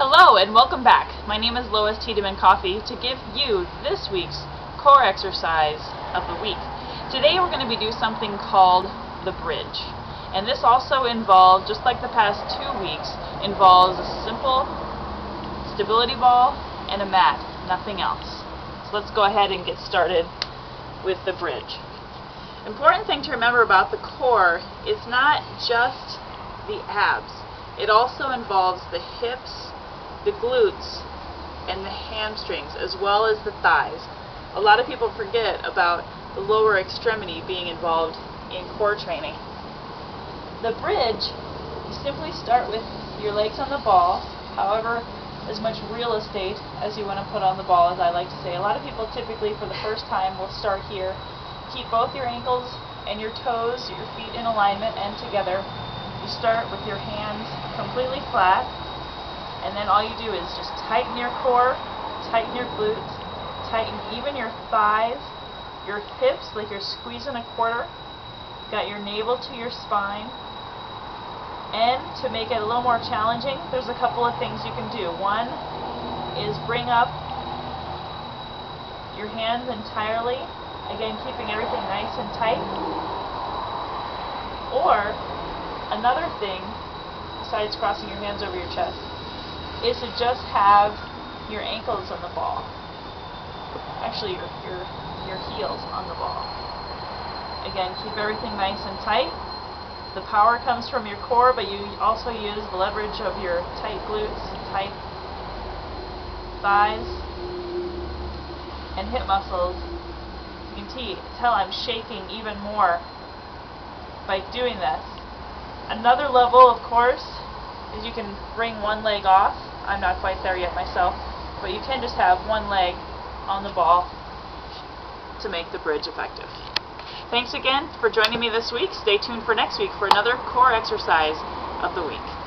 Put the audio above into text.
Hello and welcome back. My name is Lois Tiedemann Coffey to give you this week's core exercise of the week. Today we're going to be doing something called the bridge. And this also involves, just like the past 2 weeks, involves a simple stability ball and a mat, nothing else. So let's go ahead and get started with the bridge. Important thing to remember about the core is not just the abs. It also involves the hips, the glutes, and the hamstrings, as well as the thighs. A lot of people forget about the lower extremity being involved in core training. The bridge, you simply start with your legs on the ball, however as much real estate as you want to put on the ball, as I like to say. A lot of people typically for the first time will start here. Keep both your ankles and your toes, your feet in alignment and together. You start with your hands completely flat, and then all you do is just tighten your core, tighten your glutes, tighten even your thighs, your hips like you're squeezing a quarter. Got your navel to your spine. And to make it a little more challenging, there's a couple of things you can do. One is bring up your hands entirely, again keeping everything nice and tight. Or another thing, besides crossing your hands over your chest, is to just have your ankles on the ball. Actually, your heels on the ball. Again, keep everything nice and tight. The power comes from your core, but you also use the leverage of your tight glutes, tight thighs, and hip muscles. You can tell I'm shaking even more by doing this. Another level, of course, is you can bring one leg off. I'm not quite there yet myself, but you can just have one leg on the ball to make the bridge effective. Thanks again for joining me this week. Stay tuned for next week for another core exercise of the week.